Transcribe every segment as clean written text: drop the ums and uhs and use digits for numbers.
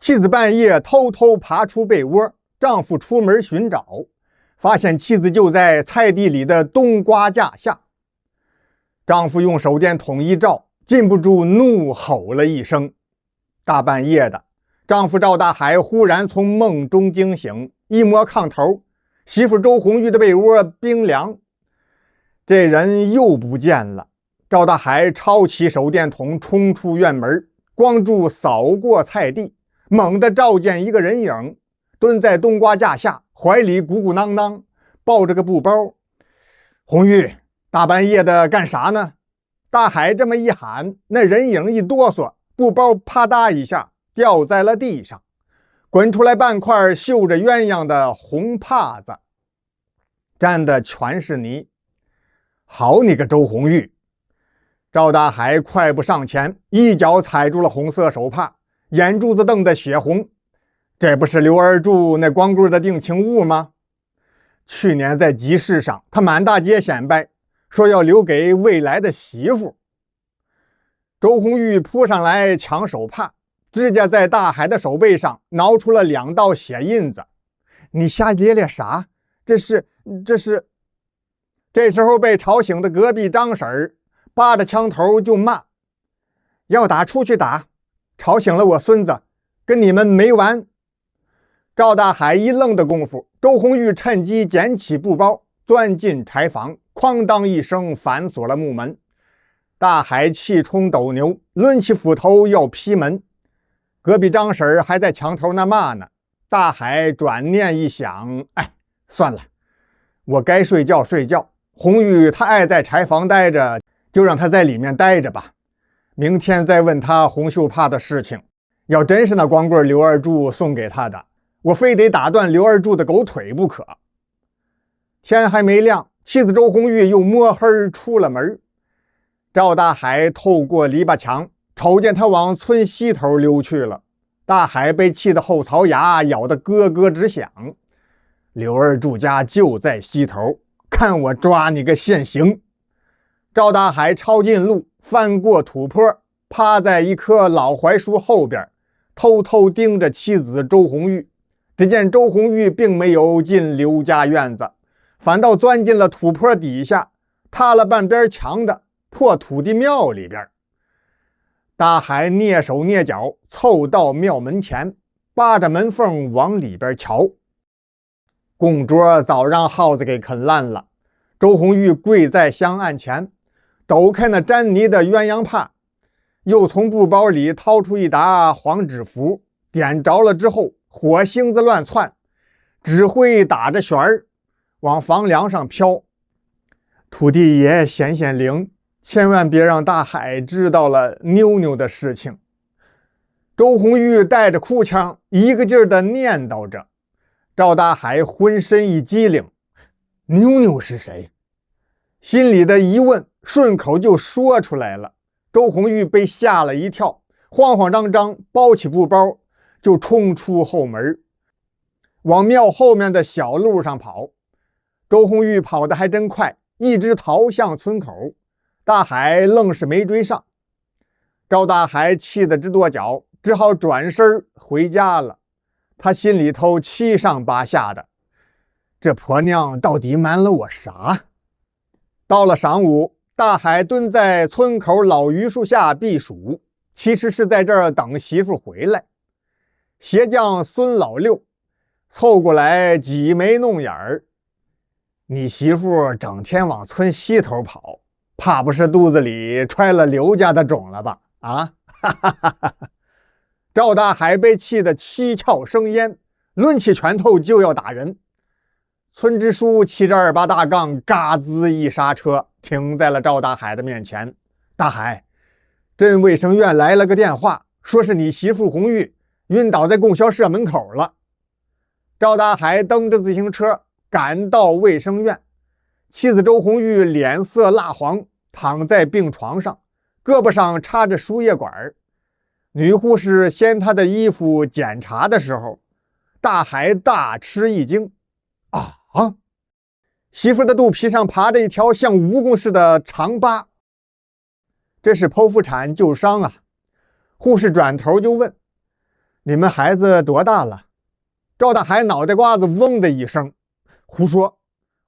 妻子半夜偷偷爬出被窝，丈夫出门寻找，发现妻子就在菜地里的冬瓜架下。丈夫用手电筒一照，禁不住怒吼了一声。大半夜的，丈夫赵大海忽然从梦中惊醒，一摸炕头，媳妇周红玉的被窝冰凉，这人又不见了。赵大海抄起手电筒冲出院门，光柱扫过菜地，猛地照见一个人影，蹲在冬瓜架下，怀里鼓鼓囊囊抱着个布包。红玉，大半夜的干啥呢？大海这么一喊，那人影一哆嗦，布包啪嗒一下掉在了地上，滚出来半块绣着鸳鸯的红帕子，沾的全是泥。好你个周红玉！赵大海快步上前，一脚踩住了红色手帕，眼珠子瞪得血红。这不是刘二柱那光棍的定情物吗？去年在集市上，他满大街显摆，说要留给未来的媳妇。周红玉扑上来抢手帕，指甲在大海的手背上挠出了2道血印子。你瞎咧咧啥？这是……这时候被吵醒的隔壁张婶儿扒着枪头就骂：要打出去打，吵醒了我孙子，跟你们没完。赵大海一愣的功夫，周红玉趁机捡起布包，钻进柴房，哐当一声反锁了木门。大海气冲斗牛，抡起斧头要劈门。隔壁张婶还在墙头那骂呢。大海转念一想，算了，我该睡觉睡觉。红玉她爱在柴房待着，就让她在里面待着吧。明天再问她红袖帕的事情。要真是那光棍刘二柱送给她的，我非得打断刘二柱的狗腿不可。天还没亮，妻子周红玉又摸黑出了门。赵大海透过篱笆墙，瞅见他往村西头溜去了。大海被气得后槽牙咬得咯咯直响。刘二柱家就在西头，看我抓你个现行！赵大海抄近路，翻过土坡，趴在一棵老槐树后边，偷偷盯着妻子周红玉。只见周红玉并没有进刘家院子，反倒钻进了土坡底下，踏了半边墙的破土地庙里边。大海蹑手蹑脚凑到庙门前，扒着门缝往里边瞧。供桌早让耗子给啃烂了。周红玉跪在香案前，抖开那沾泥的鸳鸯帕，又从布包里掏出一沓黄纸符，点着了之后，火星子乱窜，纸灰打着旋儿往房梁上飘。土地爷显显灵，千万别让大海知道了妞妞的事情。周红玉带着哭腔，一个劲儿地念叨着。赵大海浑身一激灵，妞妞是谁？心里的疑问顺口就说出来了。周红玉被吓了一跳，慌慌张张包起布包就冲出后门，往庙后面的小路上跑。周红玉跑得还真快，一直逃向村口。大海愣是没追上。赵大海气得直跺脚，只好转身回家了。他心里头七上八下的，这婆娘到底瞒了我啥？到了晌午，大海蹲在村口老榆树下避暑，其实是在这儿等媳妇回来。鞋匠孙老六凑过来挤眉弄眼儿：你媳妇整天往村西头跑，怕不是肚子里揣了刘家的种了吧？啊，哈哈哈哈！赵大海被气得七窍生烟，抡起拳头就要打人。村支书骑着2把大杠，嘎吱一刹车，停在了赵大海的面前。大海，镇卫生院来了个电话，说是你媳妇红玉晕倒在供销社门口了。赵大海蹬着自行车赶到卫生院，妻子周红玉脸色蜡黄，躺在病床上，胳膊上插着输液管。女护士掀她的衣服检查的时候，大海大吃一惊。媳妇的肚皮上爬着一条像蜈蚣似的长疤，这是剖腹产旧伤啊。护士转头就问：你们孩子多大了？赵大海脑袋瓜子嗡的一声，胡说，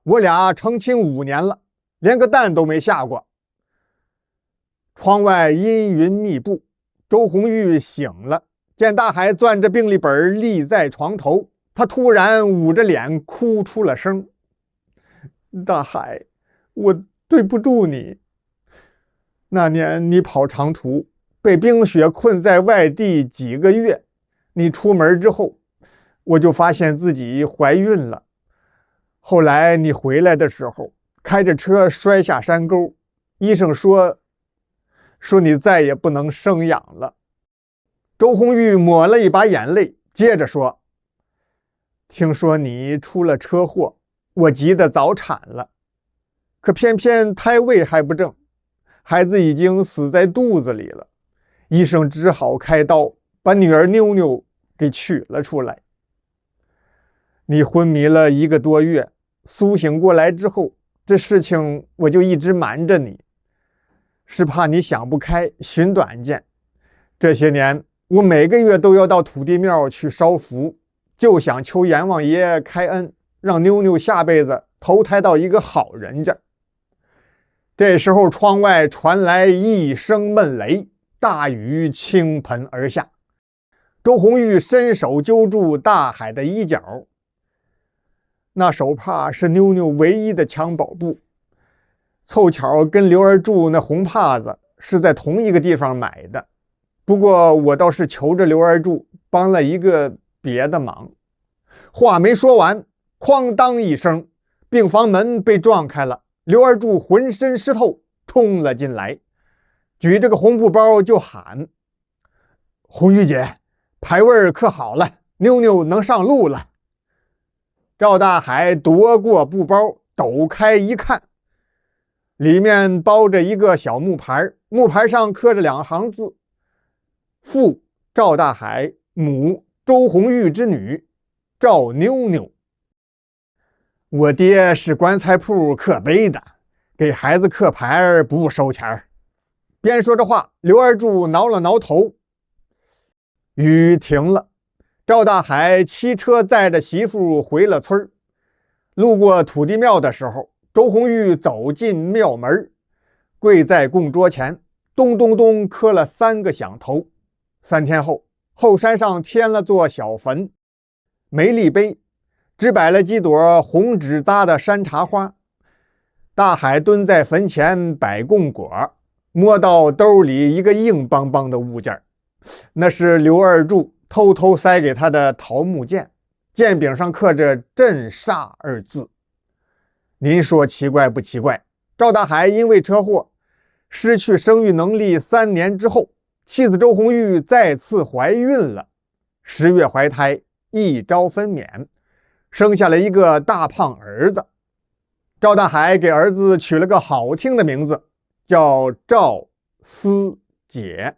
我俩成亲5年了，连个蛋都没下过。窗外阴云密布，周红玉醒了，见大海攥着病历本立在床头，他突然捂着脸哭出了声。大海，我对不住你。那年你跑长途，被冰雪困在外地几个月，你出门之后，我就发现自己怀孕了。后来你回来的时候，开着车摔下山沟，医生说你再也不能生养了。周红玉抹了一把眼泪，接着说，听说你出了车祸，我急得早产了，可偏偏胎位还不正，孩子已经死在肚子里了，医生只好开刀把女儿妞妞给取了出来。你昏迷了1个多月，苏醒过来之后，这事情我就一直瞒着你，是怕你想不开寻短见。这些年我每个月都要到土地庙去烧符，就想求阎王爷开恩，让妞妞下辈子投胎到一个好人家。这时候窗外传来一声闷雷，大雨倾盆而下。周红玉伸手揪住大海的衣角，那手帕是妞妞唯一的襁褓布，凑巧跟刘二柱那红帕子是在同一个地方买的，不过我倒是求着刘二柱帮了一个别的忙。话没说完，哐当一声，病房门被撞开了，刘二柱浑身湿透冲了进来，举着个红布包就喊，红玉姐，牌位可好了，妞妞能上路了。赵大海夺过布包，抖开一看，里面包着一个小木牌，木牌上刻着2行字，父赵大海，母周红玉之女赵妞妞。我爹是棺材铺刻碑的，给孩子刻牌不收钱。边说着话，刘二柱挠了挠头。雨停了，赵大海骑车载着媳妇回了村。路过土地庙的时候，周红玉走进庙门，跪在供桌前，咚咚咚磕了3个响头。3天后，后山上添了座小坟，没立碑，只摆了几朵红纸扎的山茶花。大海蹲在坟前摆供果，摸到兜里一个硬邦邦的物件，那是刘二柱偷偷塞给他的桃木剑，剑柄上刻着镇煞2字。您说奇怪不奇怪？赵大海因为车祸失去生育能力3年之后，妻子周红玉再次怀孕了，10月怀胎，1朝分娩，生下了一个大胖儿子。赵大海给儿子取了个好听的名字，叫赵思解。